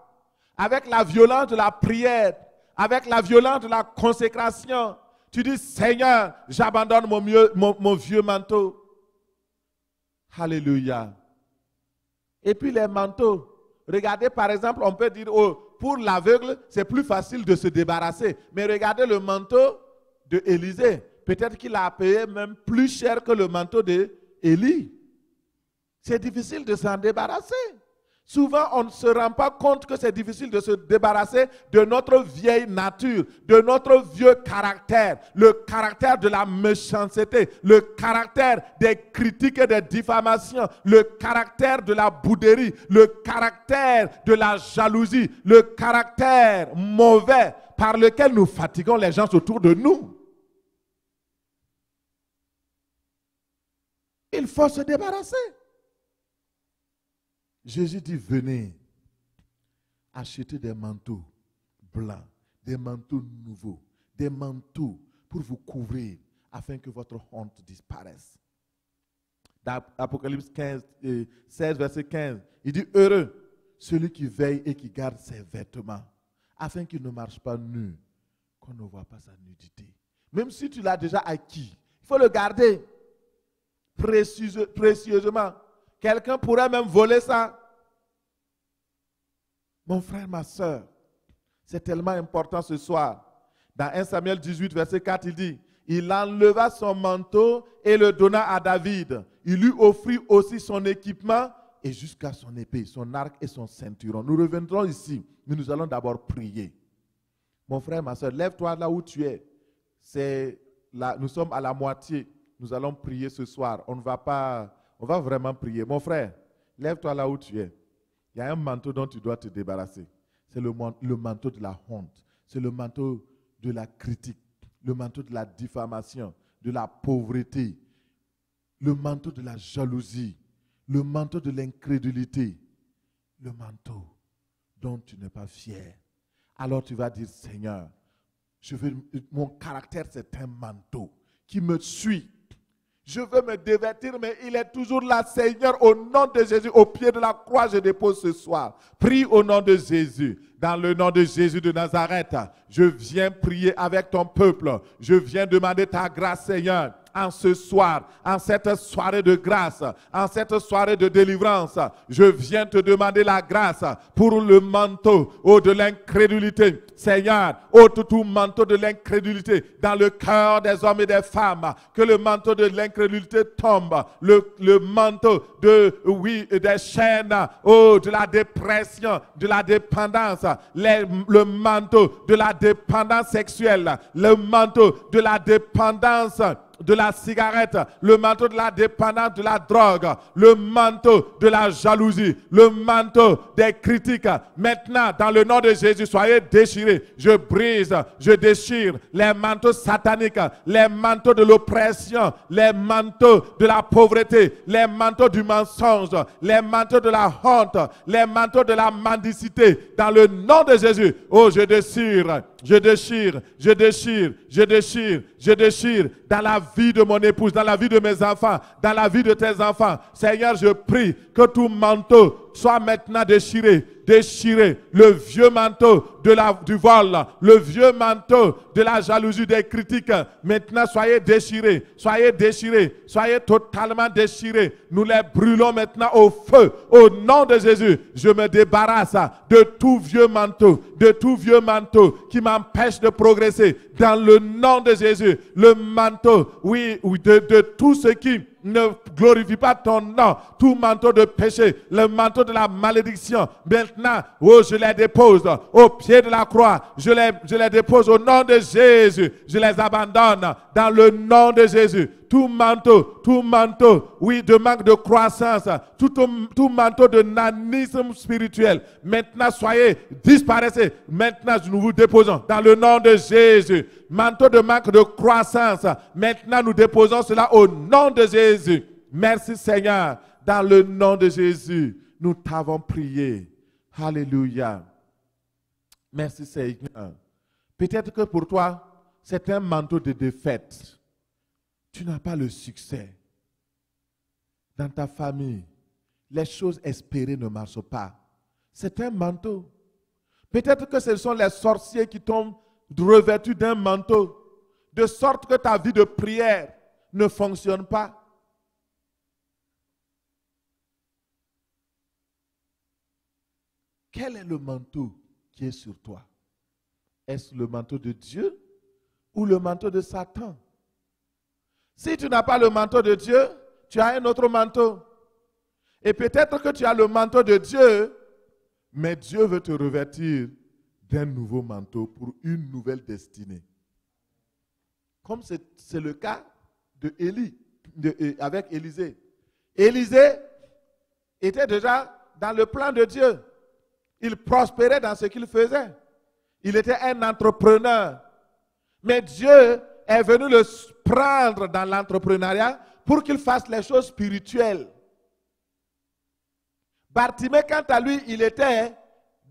avec la violence de la prière, avec la violence de la consécration. Tu dis, Seigneur, j'abandonne mon vieux manteau. Alléluia. Et puis les manteaux. Regardez, par exemple, on peut dire, oh, pour l'aveugle, c'est plus facile de se débarrasser. Mais regardez le manteau d'Élisée. Peut-être qu'il a payé même plus cher que le manteau d'Élie. C'est difficile de s'en débarrasser. Souvent, on ne se rend pas compte que c'est difficile de se débarrasser de notre vieille nature, de notre vieux caractère, le caractère de la méchanceté, le caractère des critiques et des diffamations, le caractère de la bouderie, le caractère de la jalousie, le caractère mauvais par lequel nous fatiguons les gens autour de nous. Il faut se débarrasser. Jésus dit, venez acheter des manteaux blancs, des manteaux nouveaux, des manteaux pour vous couvrir afin que votre honte disparaisse. Dans Apocalypse 16, verset 15, il dit, heureux celui qui veille et qui garde ses vêtements, afin qu'il ne marche pas nu, qu'on ne voit pas sa nudité. Même si tu l'as déjà acquis, il faut le garder précieusement. Quelqu'un pourrait même voler ça. Mon frère, ma soeur, c'est tellement important ce soir. Dans 1 Samuel 18, verset 4, il dit, il enleva son manteau et le donna à David. Il lui offrit aussi son équipement et jusqu'à son épée, son arc et son ceinturon. Nous reviendrons ici, mais nous allons d'abord prier. Mon frère, ma soeur, lève-toi là où tu es. Nous sommes à la moitié. Nous allons prier ce soir. On va vraiment prier. Mon frère, lève-toi là où tu es. Il y a un manteau dont tu dois te débarrasser. C'est le manteau de la honte. C'est le manteau de la critique. Le manteau de la diffamation, de la pauvreté. Le manteau de la jalousie. Le manteau de l'incrédulité. Le manteau dont tu n'es pas fier. Alors tu vas dire, Seigneur, mon caractère c'est un manteau qui me suit. Je veux me dévêtir, mais il est toujours là, Seigneur, au nom de Jésus, au pied de la croix, je dépose ce soir. Prie au nom de Jésus. Dans le nom de Jésus de Nazareth, je viens prier avec ton peuple. Je viens demander ta grâce, Seigneur. En ce soir, en cette soirée de grâce, en cette soirée de délivrance, je viens te demander la grâce pour le manteau de l'incrédulité. Seigneur, ôte tout manteau de l'incrédulité dans le cœur des hommes et des femmes. Que le manteau de l'incrédulité tombe. Le manteau des chaînes, de la dépression, de la dépendance. Le manteau de la dépendance sexuelle. Le manteau de la dépendance de la cigarette, le manteau de la dépendance de la drogue, le manteau de la jalousie, le manteau des critiques. Maintenant, dans le nom de Jésus, soyez déchirés. Je brise, je déchire les manteaux sataniques, les manteaux de l'oppression, les manteaux de la pauvreté, les manteaux du mensonge, les manteaux de la honte, les manteaux de la mendicité. Dans le nom de Jésus, oh, je déchire, je déchire, je déchire, je déchire, je déchire dans la vie de mon épouse, dans la vie de mes enfants, dans la vie de tes enfants. Seigneur, je prie que tout manteau soit maintenant déchiré. Déchiré, le vieux manteau du vol, le vieux manteau de la jalousie, des critiques. Maintenant, soyez déchirés, soyez totalement déchirés. Nous les brûlons maintenant au feu. Au nom de Jésus, je me débarrasse de tout vieux manteau, qui m'empêche de progresser. Dans le nom de Jésus, le manteau, de tout ce qui ne glorifie pas ton nom, tout manteau de péché, le manteau de la malédiction. Maintenant, je les dépose au pied de la croix. Je les dépose au nom de Jésus. Je les abandonne dans le nom de Jésus. Tout manteau, de manque de croissance, tout manteau de nanisme spirituel. Maintenant, disparaissez. Maintenant, nous vous déposons dans le nom de Jésus. Manteau de manque de croissance. Maintenant, nous déposons cela au nom de Jésus. Merci Seigneur. Dans le nom de Jésus, nous t'avons prié. Alléluia. Merci Seigneur. Peut-être que pour toi, c'est un manteau de défaite. Tu n'as pas le succès. Dans ta famille, les choses espérées ne marchent pas. C'est un manteau. Peut-être que ce sont les sorciers qui t'ont revêtu d'un manteau, de sorte que ta vie de prière ne fonctionne pas. Quel est le manteau qui est sur toi? Est-ce le manteau de Dieu ou le manteau de Satan? Si tu n'as pas le manteau de Dieu, tu as un autre manteau. Et peut-être que tu as le manteau de Dieu, mais Dieu veut te revêtir d'un nouveau manteau pour une nouvelle destinée. Comme c'est le cas de avec Élisée. Élisée était déjà dans le plan de Dieu. Il prospérait dans ce qu'il faisait. Il était un entrepreneur. Mais Dieu est venu le prendre dans l'entrepreneuriat pour qu'il fasse les choses spirituelles. Bartimée, quant à lui, il était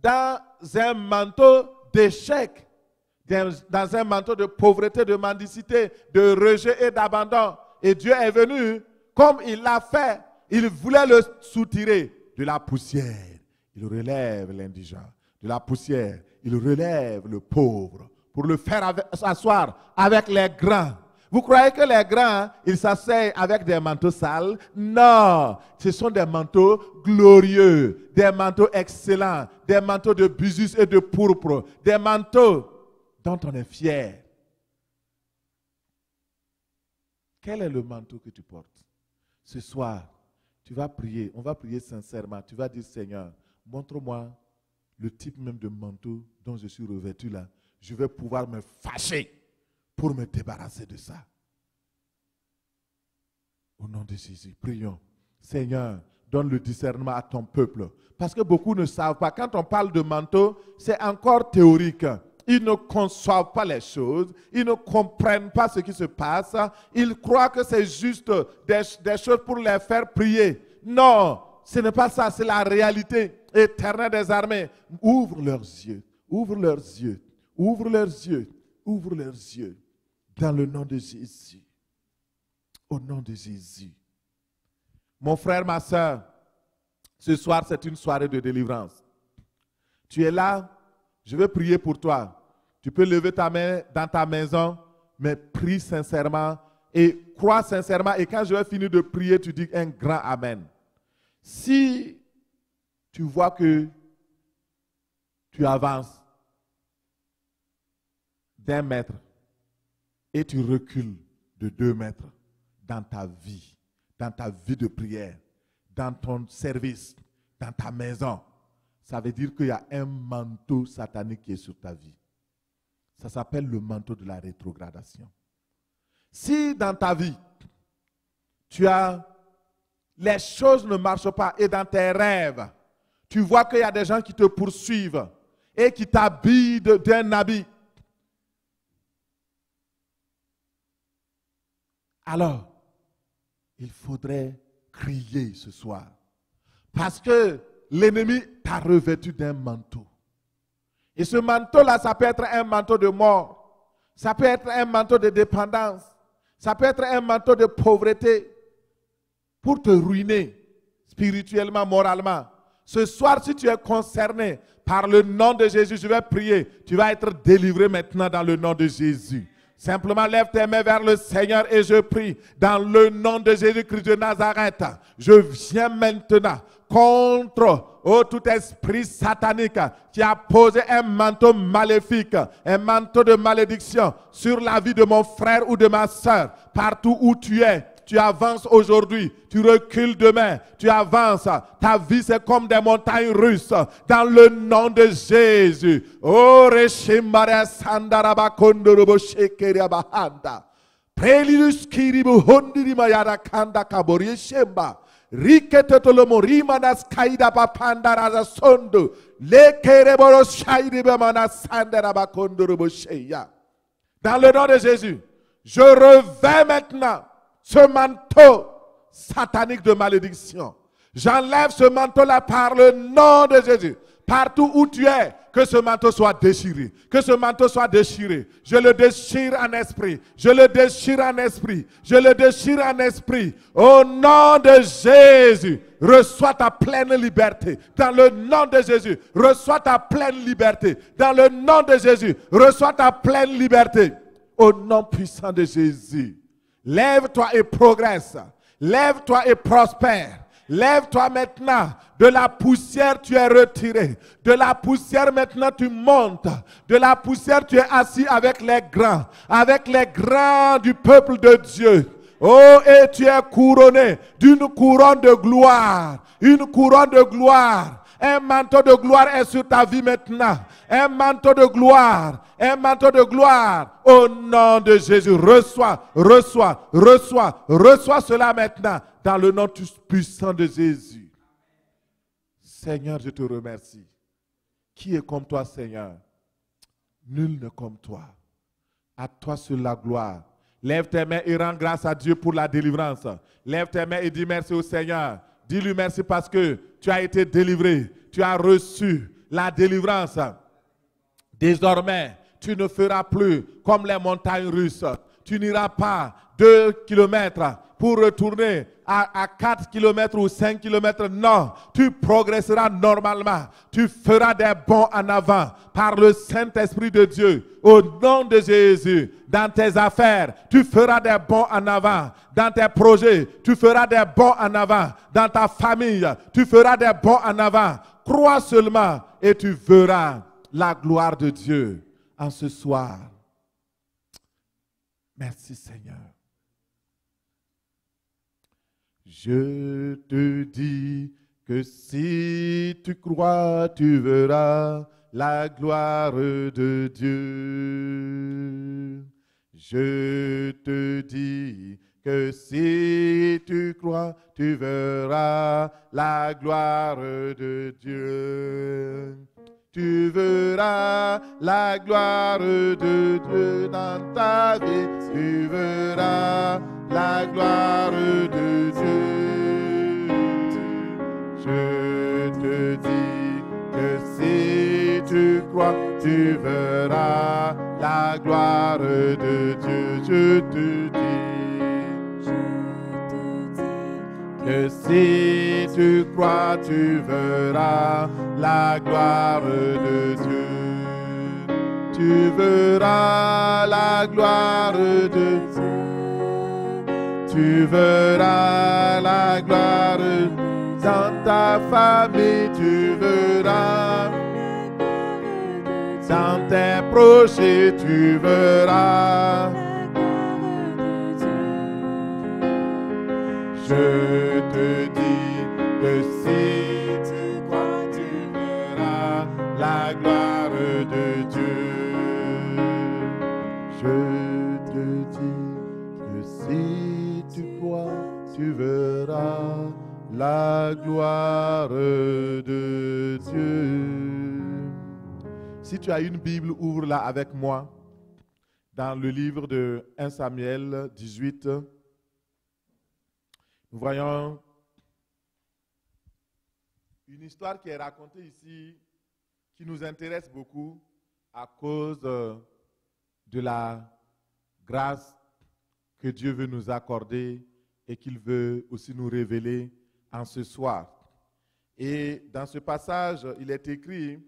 dans un manteau d'échec, dans un manteau de pauvreté, de mendicité, de rejet et d'abandon. Et Dieu est venu, comme il l'a fait, il voulait le soutirer de la poussière. Il relève l'indigent. De la poussière, il relève le pauvre pour le faire s'asseoir avec les grands. Vous croyez que les grands, ils s'asseyent avec des manteaux sales? Non, ce sont des manteaux glorieux, des manteaux excellents, des manteaux de byssus et de pourpre, des manteaux dont on est fier. Quel est le manteau que tu portes? Ce soir, tu vas prier, on va prier sincèrement. Tu vas dire, Seigneur, montre-moi le type même de manteau dont je suis revêtu là. Je vais pouvoir me fâcher pour me débarrasser de ça. Au nom de Jésus, prions. Seigneur, donne le discernement à ton peuple. Parce que beaucoup ne savent pas. Quand on parle de manteau, c'est encore théorique. Ils ne conçoivent pas les choses. Ils ne comprennent pas ce qui se passe. Ils croient que c'est juste des choses pour les faire prier. Non, ce n'est pas ça. C'est la réalité éternelle des armées. Ouvre leurs yeux. Ouvre leurs yeux. Ouvre leurs yeux. Ouvre leurs yeux. Dans le nom de Jésus. Au nom de Jésus. Mon frère, ma soeur, ce soir, c'est une soirée de délivrance. Tu es là, je vais prier pour toi. Tu peux lever ta main dans ta maison, mais prie sincèrement et crois sincèrement. Et quand je vais finir de prier, tu dis un grand Amen. Si tu vois que tu avances d'1 mètre et tu recules de 2 mètres dans ta vie de prière, dans ton service, dans ta maison, ça veut dire qu'il y a un manteau satanique qui est sur ta vie. Ça s'appelle le manteau de la rétrogradation. Si dans ta vie, les choses ne marchent pas et dans tes rêves, tu vois qu'il y a des gens qui te poursuivent et qui t'habillent d'un habit, alors, il faudrait crier ce soir. Parce que l'ennemi t'a revêtu d'un manteau. Et ce manteau-là, ça peut être un manteau de mort. Ça peut être un manteau de dépendance. Ça peut être un manteau de pauvreté pour te ruiner spirituellement, moralement. Ce soir, si tu es concerné par le nom de Jésus, je vais prier. Tu vas être délivré maintenant dans le nom de Jésus. Simplement lève tes mains vers le Seigneur et je prie dans le nom de Jésus-Christ de Nazareth. Je viens maintenant contre tout esprit satanique qui a posé un manteau maléfique, un manteau de malédiction sur la vie de mon frère ou de ma soeur. Partout où tu es, tu avances aujourd'hui, tu recules demain, tu avances. Ta vie, c'est comme des montagnes russes. Dans le nom de Jésus. Oh, Reshimara Sandaraba Kondorobo Shekeria Bahanda. Prelidus Kiribu Hondirima Yara Kanda Kabori Shemba. Riketolomo Rimanas Kaida Papandaraza Sondo. Lekereboro Shairiba Mana Sandaraba Kondorobo Sheya. Dans le nom de Jésus, je revais maintenant ce manteau satanique de malédiction. J'enlève ce manteau-là par le nom de Jésus. Partout où tu es, que ce manteau soit déchiré. Que ce manteau soit déchiré. Je le déchire en esprit. Je le déchire en esprit. Je le déchire en esprit. Au nom de Jésus, reçois ta pleine liberté. Dans le nom de Jésus, reçois ta pleine liberté. Dans le nom de Jésus, reçois ta pleine liberté. Au nom puissant de Jésus. Lève-toi et progresse. Lève-toi et prospère. Lève-toi maintenant. De la poussière, tu es retiré. De la poussière, maintenant, tu montes. De la poussière, tu es assis avec les grands. Avec les grands du peuple de Dieu. Oh, et tu es couronné d'une couronne de gloire. Une couronne de gloire. Un manteau de gloire est sur ta vie maintenant. Un manteau de gloire. Un manteau de gloire. Au nom de Jésus. Reçois, reçois, reçois, reçois cela maintenant. Dans le nom puissant de Jésus. Seigneur, je te remercie. Qui est comme toi, Seigneur? Nul n'est comme toi. À toi seul la gloire. Lève tes mains et rends grâce à Dieu pour la délivrance. Lève tes mains et dis merci au Seigneur. Dis-lui merci parce que tu as été délivré. Tu as reçu la délivrance. Désormais, tu ne feras plus comme les montagnes russes. Tu n'iras pas 2 kilomètres pour retourner à 4 kilomètres ou 5 kilomètres. Non, tu progresseras normalement. Tu feras des bonds en avant par le Saint-Esprit de Dieu. Au nom de Jésus, dans tes affaires, tu feras des bonds en avant. Dans tes projets, tu feras des bonds en avant. Dans ta famille, tu feras des bonds en avant. Crois seulement et tu verras la gloire de Dieu en ce soir. Merci Seigneur. Je te dis que si tu crois, tu verras la gloire de Dieu. Je te dis que si tu crois, tu verras la gloire de Dieu. Tu verras la gloire de Dieu dans ta vie. Tu verras la gloire de Dieu. Je te dis que si tu crois, tu verras la gloire de Dieu. Je te dis que si tu crois, tu verras la gloire de Dieu. Tu verras la gloire de Dieu. Tu verras la gloire dans ta famille. Tu verras dans tes projets. Tu verras. Je te dis que si tu crois, tu verras la gloire de Dieu. Je te dis que si tu crois, tu verras la gloire de Dieu. Si tu as une Bible, ouvre-la avec moi dans le livre de 1 Samuel 18. Nous voyons une histoire qui est racontée ici, qui nous intéresse beaucoup à cause de la grâce que Dieu veut nous accorder et qu'il veut aussi nous révéler en ce soir. Et dans ce passage, il est écrit,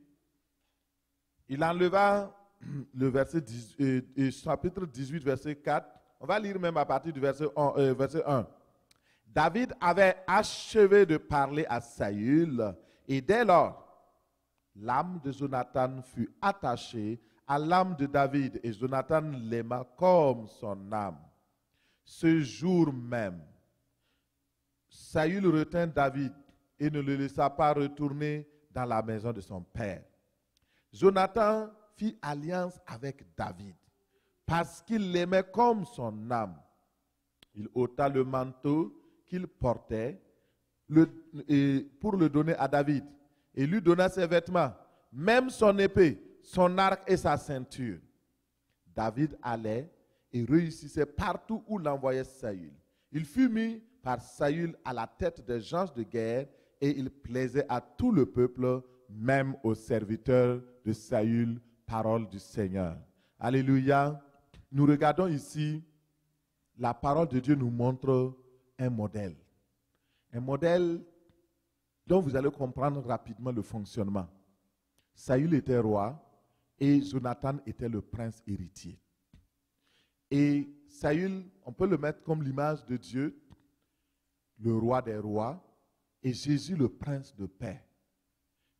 il enleva le chapitre 18, verset 4. On va lire même à partir du verset 1. David avait achevé de parler à Saül, et dès lors, l'âme de Jonathan fut attachée à l'âme de David, et Jonathan l'aima comme son âme. Ce jour même, Saül retint David et ne le laissa pas retourner dans la maison de son père. Jonathan fit alliance avec David parce qu'il l'aimait comme son âme. Il ôta le manteau qu'il portait pour le donner à David et lui donna ses vêtements, même son épée, son arc et sa ceinture. David allait et réussissait partout où l'envoyait Saül. Il fut mis par Saül à la tête des gens de guerre et il plaisait à tout le peuple, même aux serviteurs de Saül. Parole du Seigneur. Alléluia. Nous regardons ici, la parole de Dieu nous montre un modèle. Un modèle dont vous allez comprendre rapidement le fonctionnement. Saül était roi et Jonathan était le prince héritier. Et Saül, on peut le mettre comme l'image de Dieu, le roi des rois, et Jésus le prince de paix.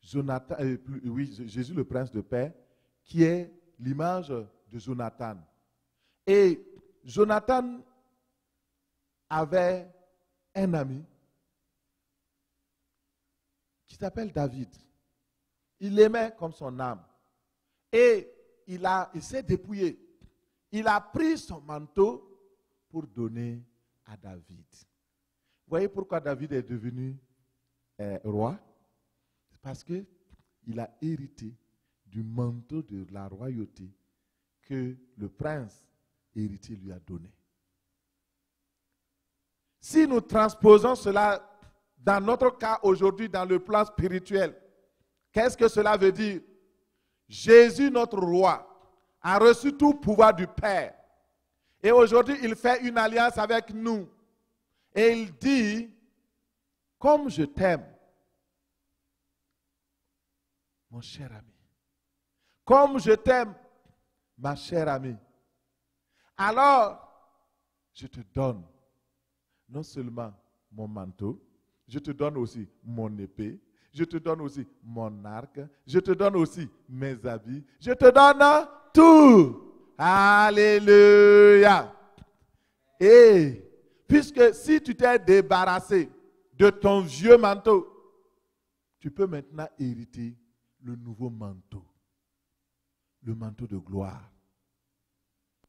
Jésus le prince de paix, qui est l'image de Jonathan. Et Jonathan avait un ami qui s'appelle David. Il l'aimait comme son âme. Et il s'est dépouillé. Il a pris son manteau pour donner à David. Vous voyez pourquoi David est devenu roi? C'est parce qu'il a hérité du manteau de la royauté que le prince héritier lui a donné. Si nous transposons cela dans notre cas aujourd'hui, dans le plan spirituel, qu'est-ce que cela veut dire? Jésus, notre roi, a reçu tout pouvoir du Père. Et aujourd'hui, il fait une alliance avec nous. Et il dit, comme je t'aime, mon cher ami, comme je t'aime, ma chère amie, alors je te donne non seulement mon manteau, je te donne aussi mon épée, je te donne aussi mon arc, je te donne aussi mes habits, je te donne tout. Alléluia. Et Puisque si tu t'es débarrassé de ton vieux manteau, tu peux maintenant hériter le nouveau manteau. Le manteau de gloire.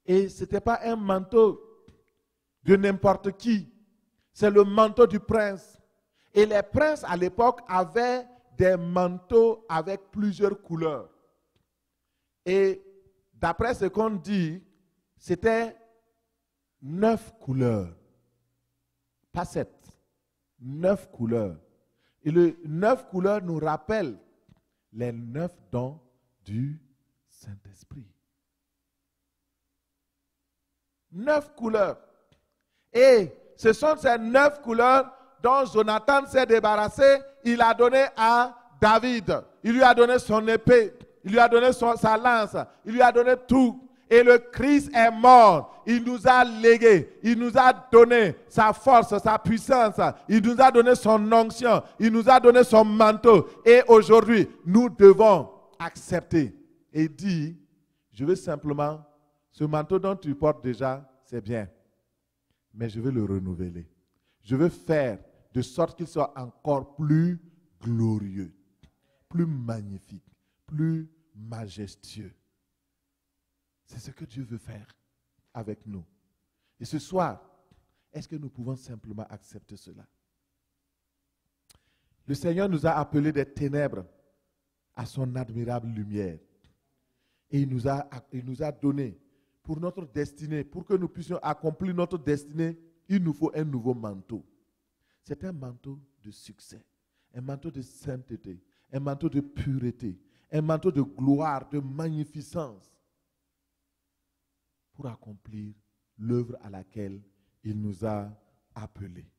Et ce n'était pas un manteau de n'importe qui. C'est le manteau du prince. Et les princes à l'époque avaient des manteaux avec plusieurs couleurs. Et d'après ce qu'on dit, c'était 9 couleurs. Pas 7. 9 couleurs. Et les 9 couleurs nous rappellent les 9 dons du Saint-Esprit. 9 couleurs. Et ce sont ces 9 couleurs dont Jonathan s'est débarrassé. Il a donné à David. Il lui a donné son épée. Il lui a donné sa lance. Il lui a donné tout. Et le Christ est mort. Il nous a légué. Il nous a donné sa force, sa puissance. Il nous a donné son onction. Il nous a donné son manteau. Et aujourd'hui, nous devons accepter et dire, je veux simplement, ce manteau dont tu portes déjà, c'est bien. Mais je veux le renouveler. Je veux faire de sorte qu'il soit encore plus glorieux, plus magnifique, plus majestueux. C'est ce que Dieu veut faire avec nous. Et ce soir, est-ce que nous pouvons simplement accepter cela? Le Seigneur nous a appelés des ténèbres à son admirable lumière. Et il nous a donné pour notre destinée, pour que nous puissions accomplir notre destinée, il nous faut un nouveau manteau. C'est un manteau de succès, un manteau de sainteté, un manteau de pureté, un manteau de gloire, de magnificence, pour accomplir l'œuvre à laquelle il nous a appelés.